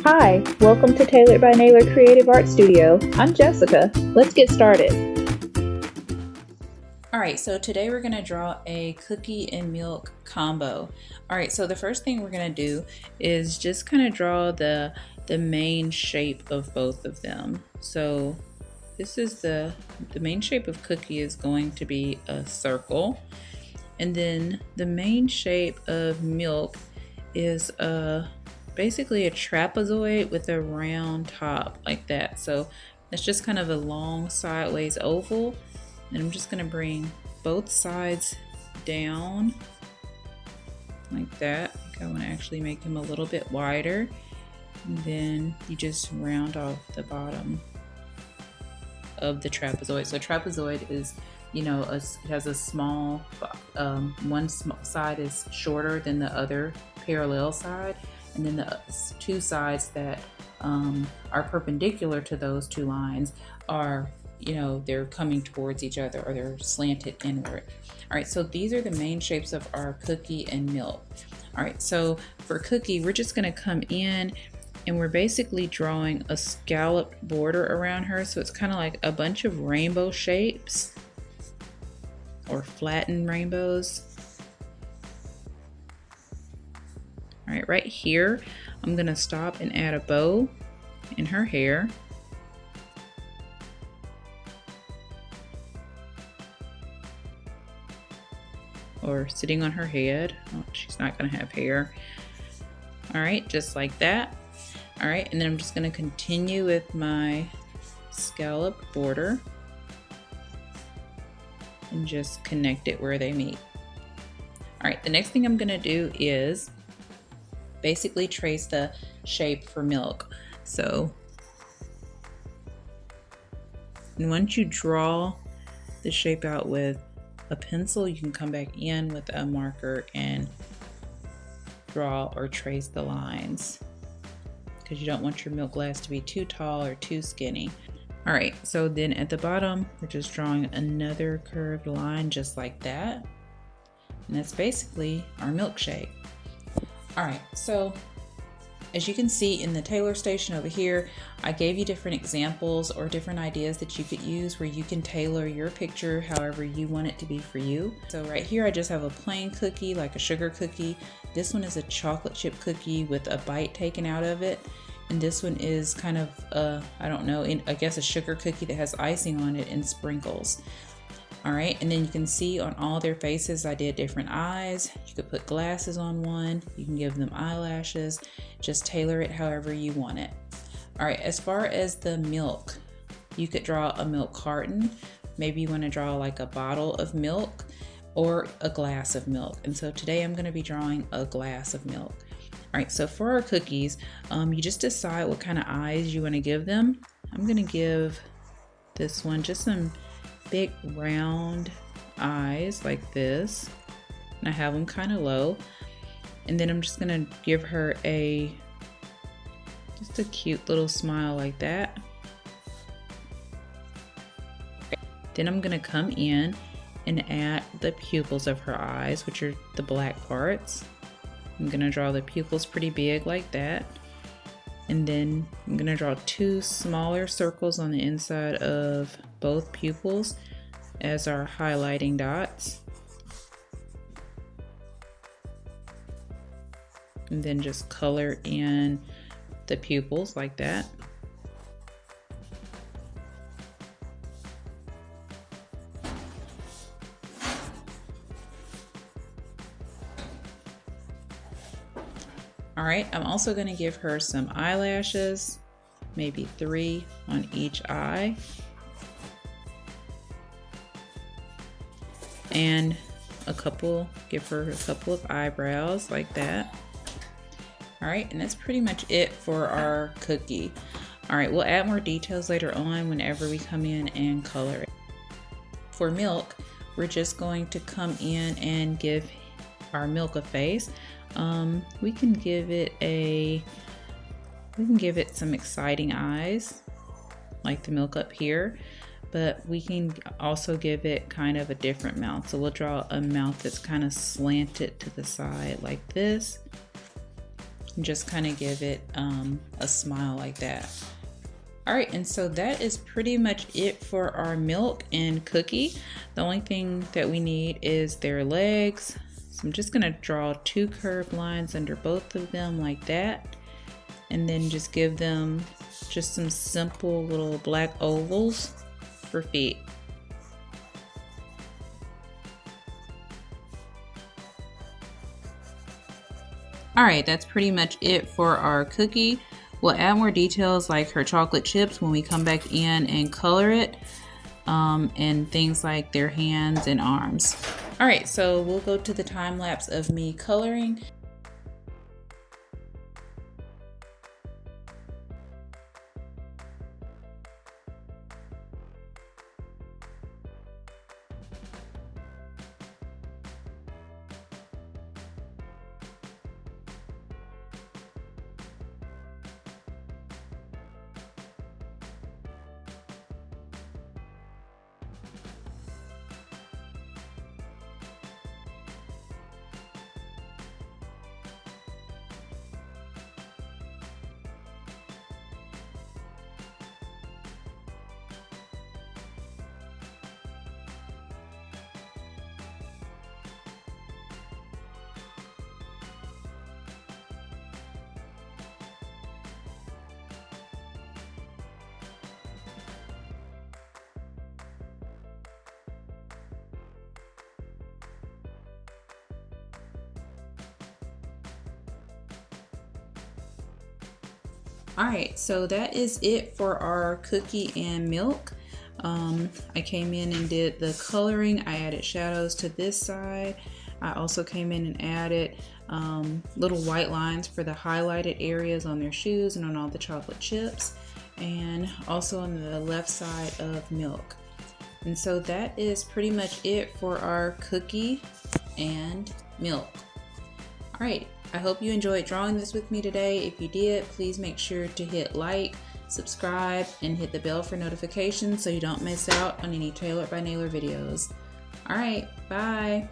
Hi, welcome to Tailored by Naylor Creative Art Studio. I'm Jessica. Let's get started. Alright, so today we're going to draw a cookie and milk combo. Alright, so the first thing we're going to do is just kind of draw the main shape of both of them. So this is the main shape of cookie is going to be a circle. And then the main shape of milk is basically a trapezoid with a round top like that. So it's just kind of a long sideways oval. And I'm just going to bring both sides down like that. I want to actually make them a little bit wider. And then you just round off the bottom of the trapezoid. So trapezoid is, it has a small, one side is shorter than the other parallel side. And then the two sides that are perpendicular to those two lines are, they're coming towards each other, or they're slanted inward. All right, so these are the main shapes of our cookie and milk. All right, so for cookie, we're just gonna come in and we're basically drawing a scalloped border around her. So it's kind of like a bunch of rainbow shapes or flattened rainbows. All right, right here, I'm gonna stop and add a bow in her hair. Or sitting on her head. Oh, she's not gonna have hair. All right, just like that. All right, and then I'm just gonna continue with my scallop border and just connect it where they meet. All right, the next thing I'm gonna do is basically trace the shape for milk. So, and once you draw the shape out with a pencil, you can come back in with a marker and draw or trace the lines, because you don't want your milk glass to be too tall or too skinny. All right, so then at the bottom, we're just drawing another curved line just like that. And that's basically our milkshake. All right, so as you can see in the tailor station over here, I gave you different examples or different ideas that you could use where you can tailor your picture however you want it to be for you. So right here, I just have a plain cookie, like a sugar cookie. This one is a chocolate chip cookie with a bite taken out of it. And this one is kind of, I guess a sugar cookie that has icing on it and sprinkles. All right, and then you can see on all their faces, I did different eyes. You could put glasses on one. You can give them eyelashes. Just tailor it however you want it. All right, as far as the milk, you could draw a milk carton. Maybe you want to draw like a bottle of milk or a glass of milk. And so today I'm going to be drawing a glass of milk. All right, so for our cookies, you just decide what kind of eyes you want to give them. I'm going to give this one just some big round eyes like this, and I have them kind of low. And then I'm just gonna give her just a cute little smile like that. Then I'm gonna come in and add the pupils of her eyes, which are the black parts. I'm gonna draw the pupils pretty big like that. And then I'm gonna draw two smaller circles on the inside of both pupils as our highlighting dots. And then just color in the pupils like that. All right, I'm also going to give her some eyelashes, maybe 3 on each eye. And give her a couple of eyebrows like that. All right, and that's pretty much it for our cookie. All right, we'll add more details later on whenever we come in and color it. For milk, we're just going to come in and give our milk a face. We can give it some exciting eyes like the milk up here, but we can also give it kind of a different mouth. So we'll draw a mouth that's kind of slanted to the side like this. and just kind of give it a smile like that. All right, and so that is pretty much it for our milk and cookie. The only thing that we need is their legs. So I'm just gonna draw 2 curved lines under both of them like that, and then just give them just some simple little black ovals for feet. All right, that's pretty much it for our cookie. We'll add more details like her chocolate chips when we come back in and color it, and things like their hands and arms. All right, so we'll go to the time lapse of me coloring. All right, so that is it for our cookie and milk. I came in and did the coloring. I added shadows to this side. I also came in and added little white lines for the highlighted areas on their shoes and on all the chocolate chips, and also on the left side of milk. And so that is pretty much it for our cookie and milk. All right, I hope you enjoyed drawing this with me today. If you did, please make sure to hit like, subscribe, and hit the bell for notifications so you don't miss out on any Tailored by Naylor videos. All right, bye.